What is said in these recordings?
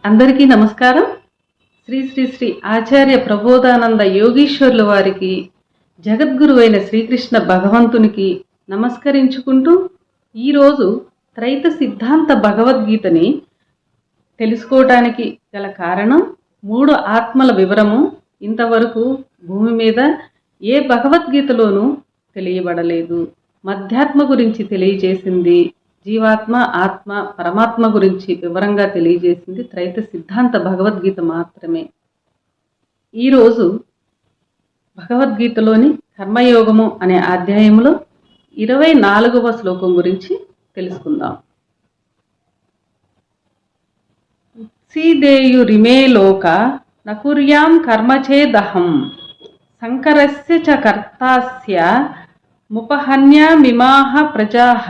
అందరికీ నమస్కారం. శ్రీ శ్రీ శ్రీ ఆచార్య ప్రబోధానంద యోగీశ్వరుల వారికి, జగద్గురువైన శ్రీకృష్ణ భగవంతునికి నమస్కరించుకుంటూ ఈరోజు త్రైత సిద్ధాంత భగవద్గీతని తెలుసుకోవటానికి గల కారణం, 3 ఆత్మల వివరము ఇంతవరకు భూమి మీద ఏ భగవద్గీతలోనూ తెలియబడలేదు. మధ్యాత్మ గురించి తెలియజేసింది, జీవాత్మ, ఆత్మ, పరమాత్మ గురించి వివరంగా తెలియజేసింది త్రైత సిద్ధాంత భగవద్గీత మాత్రమే. ఈరోజు భగవద్గీతలోని కర్మయోగము అనే అధ్యాయంలో 24వ శ్లోకం గురించి తెలుసుకుందాం. సీదేయురిమే లోక నకుర్యాం కర్మచేదహం సంకరస్య చ కర్తాస్య ముపహన్యామిమాహ ప్రజాః.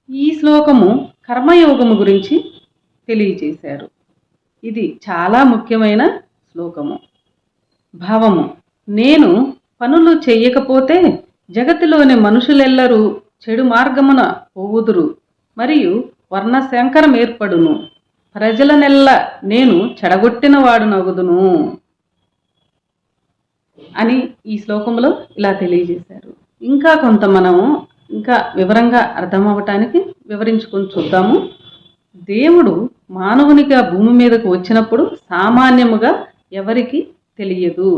ఈ శ్లోకము కర్మయోగము గురించి తెలియజేశారు. ఇది చాలా ముఖ్యమైన శ్లోకము. భావము: నేను పనులు చెయ్యకపోతే జగతిలోని మనుషులెల్లరూ చెడు మార్గమున పోవుదురు, మరియు వర్ణశంకరం ఏర్పడును. ప్రజలనెల్ల నేను చెడగొట్టిన వాడునగుదును అని ఈ శ్లోకంలో ఇలా తెలియజేశారు. ఇంకా కొంత మనము ఇంకా వివరంగా అర్థమవటానికి వివరించుకొని చూద్దాము. దేవుడు మానవునిగా భూమి మీదకు వచ్చినప్పుడు సామాన్యముగా ఎవరికి తెలియదు.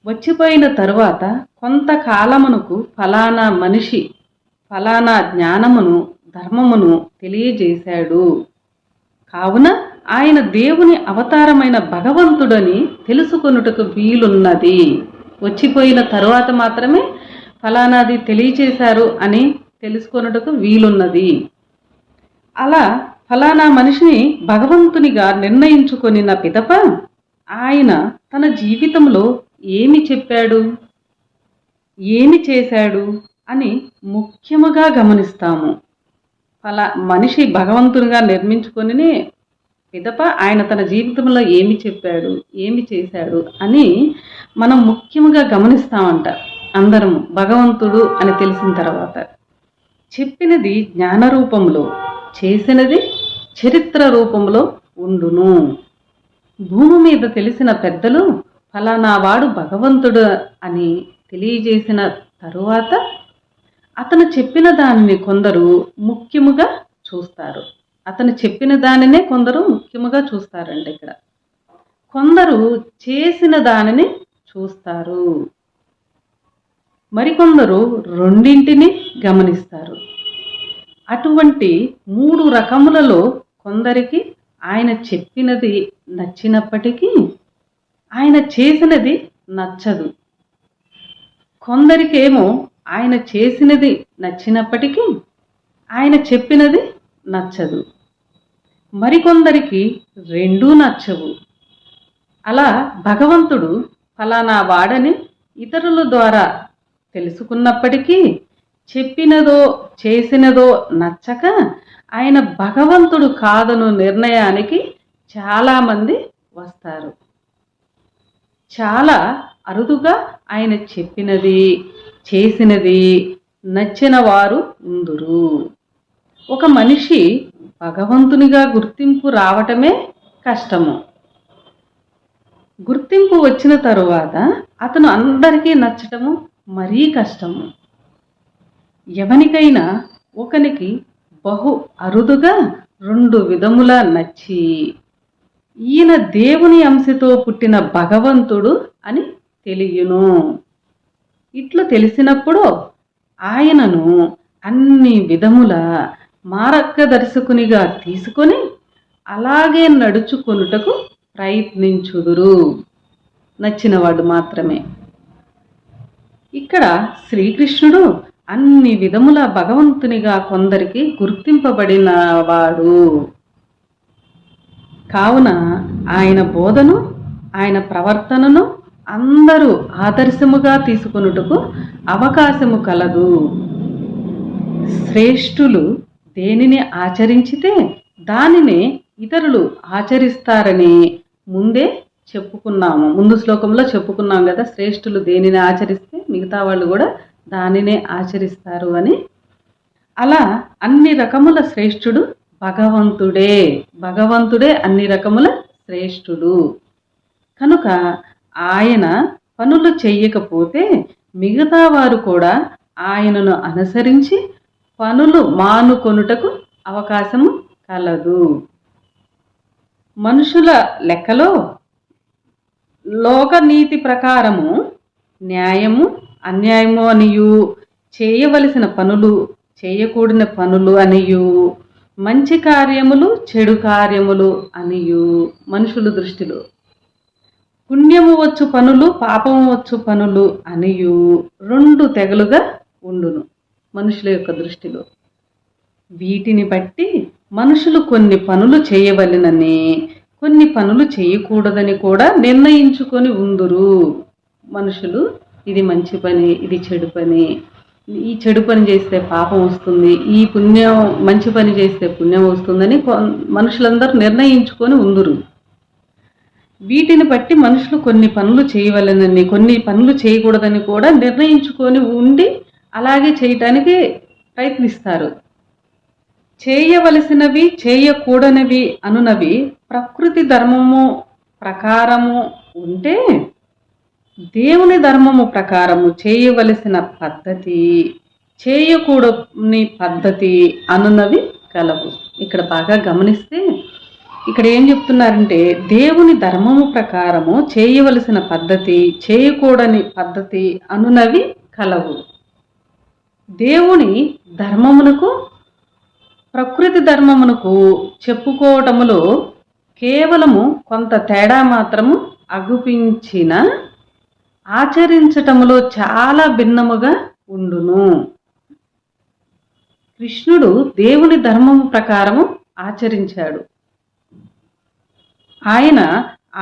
వచ్చిపోయిన తరువాత కొంతకాలమునకు ఫలానా మనిషి ఫలానా జ్ఞానమును, ధర్మమును తెలియజేశాడు. కావున ఆయన దేవుని అవతారమైన భగవంతుడని తెలుసుకొనుటకు వీలున్నది. వచ్చిపోయిన తరువాత మాత్రమే ఫలానాది తెలియచేశారు అని తెలుసుకొనుటకు వీలున్నది. అలా ఫలానా మనిషిని భగవంతునిగా నిర్ణయించుకొనిన పిదప ఆయన తన జీవితంలో ఏమి చెప్పాడు, ఏమి చేశాడు అని ముఖ్యముగా గమనిస్తాము. మనిషి భగవంతునిగా నిర్మించుకొని పిదప ఆయన తన జీవితంలో ఏమి చెప్పాడు, ఏమి చేశాడు అని మనం ముఖ్యంగా గమనిస్తామంట. అందరము భగవంతుడు అని తెలిసిన తర్వాత చెప్పినది జ్ఞాన రూపంలో, చేసినది చరిత్ర రూపంలో ఉండును. భూమి మీద తెలిసిన పెద్దలు ఫలానా వాడు భగవంతుడు అని తెలియజేసిన తరువాత అతను చెప్పిన దానిని కొందరు ముఖ్యముగా చూస్తారు. అతను చెప్పిన దానినే కొందరు ముఖ్యముగా చూస్తారండి. ఇక్కడ కొందరు చేసిన దానిని చూస్తారు, మరికొందరు రెండింటిని గమనిస్తారు. అటువంటి 3 రకములలో కొందరికి ఆయన చెప్పినది నచ్చినప్పటికీ ఆయన చేసినది నచ్చదు. కొందరికేమో ఆయన చేసినది నచ్చినప్పటికీ ఆయన చెప్పినది నచ్చదు. మరికొందరికి రెండూ నచ్చవు. అలా భగవంతుడు ఫలానా వాడని ఇతరుల ద్వారా తెలుసుకున్నప్పటికీ చెప్పినదో చేసినదో నచ్చక ఆయన భగవంతుడు కాదను నిర్ణయానికి చాలామంది వస్తారు. చాలా అరుదుగా ఆయన చెప్పినది, చేసినది నచ్చిన వారు ఉందురు. ఒక మనిషి భగవంతునిగా గుర్తింపు రావటమే కష్టము. గుర్తింపు వచ్చిన తరువాత అతను అందరికీ నచ్చటము మరీ కష్టము. ఎవనికైనా ఒకనికి బహు అరుదుగా 2 విధములా నచ్చి ఈయన దేవుని అంశతో పుట్టిన భగవంతుడు అని తెలియను. ఇట్లు తెలిసినప్పుడు ఆయనను అన్ని విధముల మార్గదర్శకునిగా తీసుకొని అలాగే నడుచుకొనుటకు ప్రయత్నించుదురు, నచ్చినవాడు మాత్రమే. ఇక్కడ శ్రీకృష్ణుడు అన్ని విధముల భగవంతునిగా కొందరికి గుర్తింపబడినవాడు. కావున ఆయన బోధను, ఆయన ప్రవర్తనను అందరూ ఆదర్శముగా తీసుకొనుటకు అవకాశము కలదు. శ్రేష్ఠులు దేనిని ఆచరించితే దానినే ఇతరులు ఆచరిస్తారని ముందే చెప్పుకున్నాము. ముందు శ్లోకంలో చెప్పుకున్నాం కదా, శ్రేష్ఠులు దేనిని ఆచరిస్తే మిగతా వాళ్ళు కూడా దానినే ఆచరిస్తారు అని. అలా అన్ని రకముల శ్రేష్ఠుడు భగవంతుడే అన్ని రకముల శ్రేష్ఠుడు. కనుక ఆయన పనులు చెయ్యకపోతే మిగతా వారు కూడా ఆయనను అనుసరించి పనులు మానుకొనుటకు అవకాశము కలదు. మనుషుల లెక్కలో లోకనీతి ప్రకారము న్యాయము అన్యాయము అనియు, చేయవలసిన పనులు చేయకూడని పనులు అనియు, మంచి కార్యములు చెడు కార్యములు అనియు మనుషుల దృష్టిలో, పుణ్యము వచ్చు పనులు పాపము వచ్చు పనులు అనియు 2 తెగలుగా ఉండును మనుషుల యొక్క దృష్టిలో. వీటిని బట్టి మనుషులు కొన్ని పనులు చేయవలెనని కొన్ని పనులు చేయకూడదని కూడా నిర్ణయించుకొని ఉందురు. మనుషులు ఇది మంచి పని, ఇది చెడు పని, ఈ చెడు పని చేస్తే పాపం వస్తుంది, ఈ మంచి పని చేస్తే పుణ్యం వస్తుందని మనుషులందరూ నిర్ణయించుకొని ఉందురు. వీటిని బట్టి మనుషులు కొన్ని పనులు చేయవలెనని కొన్ని పనులు చేయకూడదని కూడా నిర్ణయించుకొని ఉండి అలాగే చేయటానికి ప్రయత్నిస్తారు. చేయవలసినవి చేయకూడనివి అనునవి ప్రకృతి ధర్మము ప్రకారము ఉంటే, దేవుని ధర్మము ప్రకారము చేయవలసిన పద్ధతి చేయకూడని పద్ధతి అనునవి కలవు. ఇక్కడ బాగా గమనిస్తే ఇక్కడ ఏం చెప్తున్నారంటే, దేవుని ధర్మము ప్రకారము చేయవలసిన పద్ధతి చేయకూడని పద్ధతి అనునవి కలవు. దేవుని ధర్మమునకు ప్రకృతి ధర్మమునకు చెప్పుకోవటములో కేవలము కొంత తేడా మాత్రము అగుపించిన ఆచరించటములో చాలా భిన్నముగా ఉండును. కృష్ణుడు దేవుని ధర్మము ప్రకారము ఆచరించాడు. ఆయన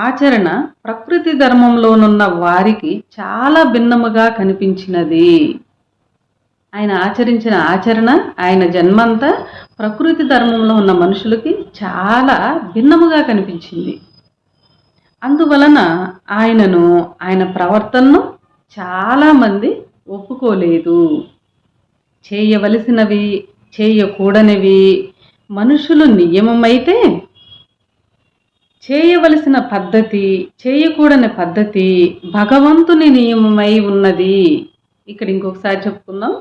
ఆచరణ ప్రకృతి ధర్మంలోనున్న వారికి చాలా భిన్నముగా కనిపించినది. ఆయన ఆచరించిన ఆచరణ, ఆయన జన్మంతా ప్రకృతి ధర్మంలో ఉన్న మనుషులకి చాలా భిన్నముగా కనిపించింది. అందువలన ఆయన ప్రవర్తనను చాలామంది ఒప్పుకోలేదు. చేయవలసినవి చేయకూడనివి మనుషులు నియమమైతే, చేయవలసిన పద్ధతి చేయకూడని పద్ధతి భగవంతుని నియమమై ఉన్నది. ఇక్కడ ఇంకొకసారి చెప్పుకుందాం.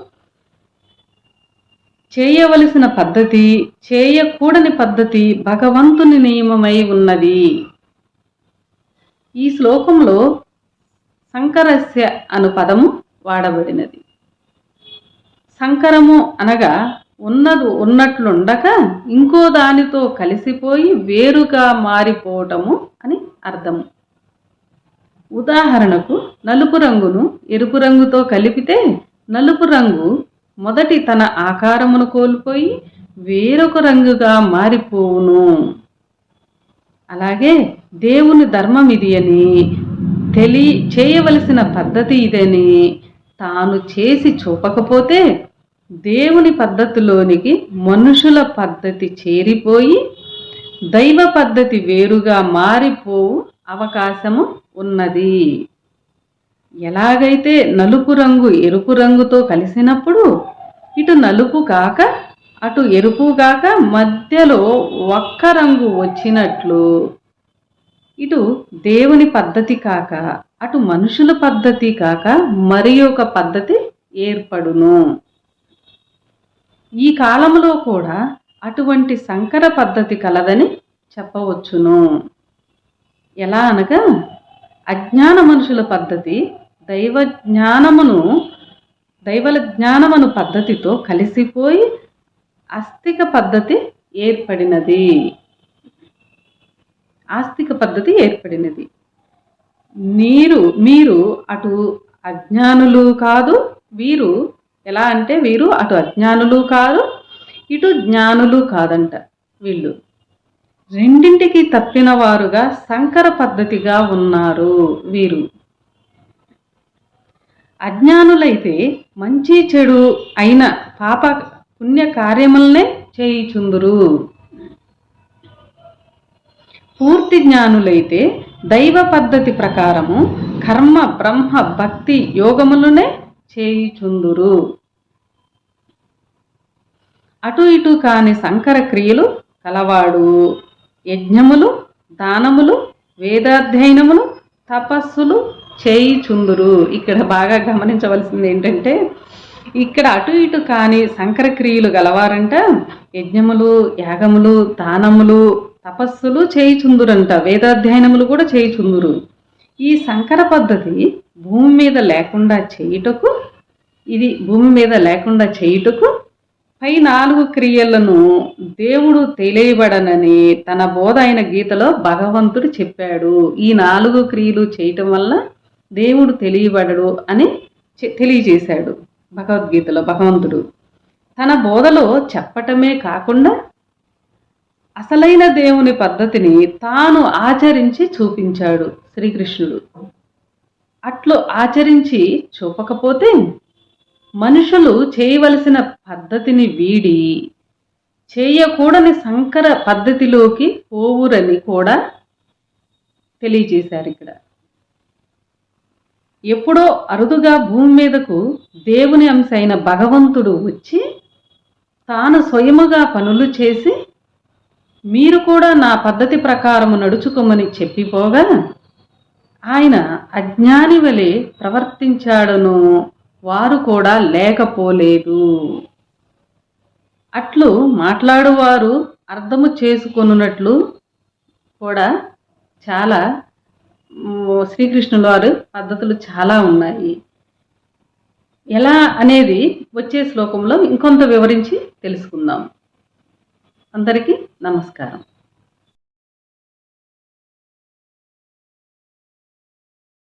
చేయవలసిన పద్ధతి చేయకూడని పద్ధతి భగవంతుని నియమమై ఉన్నది. ఈ శ్లోకంలో సంకరస్య అను పదము వాడబడినది. సంకరము అనగా ఉన్నట్లుండక ఇంకో దానితో కలిసిపోయి వేరుగా మారిపోవటము అని అర్థము. ఉదాహరణకు నలుపు రంగును ఎరుపు రంగుతో కలిపితే నలుపు రంగు మొదటి తన ఆకారమును కోల్పోయి వేరొక రంగుగా మారిపోవును. అలాగే దేవుని ధర్మం ఇది అని చేయవలసిన పద్ధతి ఇదని తాను చేసి చూపకపోతే దేవుని పద్ధతిలోనికి మనుషుల పద్ధతి చేరిపోయి దైవ పద్ధతి వేరుగా మారిపోవు అవకాశము ఉన్నది. ఎలాగైతే నలుపు రంగు ఎరుపు రంగుతో కలిసినప్పుడు ఇటు నలుపు కాక అటు ఎరుపు కాక మధ్యలో ఒక్క రంగు వచ్చినట్లు, ఇటు దేవుని పద్ధతి కాక అటు మనుషుల పద్ధతి కాక మరి ఒక పద్ధతి ఏర్పడును. ఈ కాలంలో కూడా అటువంటి సంకర పద్ధతి కలదని చెప్పవచ్చును. ఎలా అనగా, అజ్ఞాన మనుషుల పద్ధతి దైవ జ్ఞానమును పద్ధతితో కలిసిపోయి ఆస్తిక పద్ధతి ఏర్పడినది. మీరు అటు అజ్ఞానులు కాదు, వీరు ఎలా అంటే వీరు అటు అజ్ఞానులు కాదు ఇటు జ్ఞానులు కాదంట. వీళ్ళు రెండింటికి తప్పిన వారుగా సంకర పద్ధతిగా ఉన్నారు. వీరు అజ్ఞానులైతే మంచి చెడు అయిన పాప పుణ్య కార్యములనే చేయుచుందురు. పూర్తి జ్ఞానులైతే దైవ పద్ధతి ప్రకారము కర్మ బ్రహ్మ భక్తి యోగములనే చేయుచుందురు. అటు ఇటు కాని సంకర క్రియలు కలవాడు యజ్ఞములు, దానములు, వేదాధ్యయనములు, తపస్సులు చేయుచుందురు. ఇక్కడ బాగా గమనించవలసింది ఏంటంటే, ఇక్కడ అటు ఇటు కాని సంకర క్రియలు గలవారంట యజ్ఞములు, యాగములు, దానములు, తపస్సులు చేయుచుందురంట, వేదాధ్యయనములు కూడా చేయుచుందురు. ఈ సంకర పద్ధతి భూమి మీద లేకుండా చేయుటకు పై 4 క్రియలను దేవుడు తెలియబడనని తన బోధ అయిన గీతలో భగవంతుడు చెప్పాడు. ఈ 4 క్రియలు చేయటం వల్ల దేవుడు తెలియబడడు అని తెలియజేశాడు భగవద్గీతలో భగవంతుడు. తన బోధలో చెప్పటమే కాకుండా అసలైన దేవుని పద్ధతిని తాను ఆచరించి చూపించాడు శ్రీకృష్ణుడు. అట్లు ఆచరించి చూపకపోతే మనుషులు చేయవలసిన పద్ధతిని వీడి చేయకూడని సంకర పద్ధతిలోకి పోవురని కూడా తెలియజేశారు. ఇక్కడ ఎప్పుడో అరుదుగా భూమి మీదకు దేవుని అంశ అయిన భగవంతుడు వచ్చి తాను స్వయముగా పనులు చేసి మీరు కూడా నా పద్ధతి ప్రకారము నడుచుకోమని చెప్పిపోగా ఆయన అజ్ఞాని వలె ప్రవర్తించాడను వారు కూడా లేకపోలేదు. అట్లు మాట్లాడువారు అర్థము చేసుకొనున్నట్లు కూడా చాలా శ్రీకృష్ణుల వారి పద్ధతులు చాలా ఉన్నాయి. ఎలా అనేది వచ్చే శ్లోకంలో ఇంకొంత వివరించి తెలుసుకుందాం. అందరికీ నమస్కారం.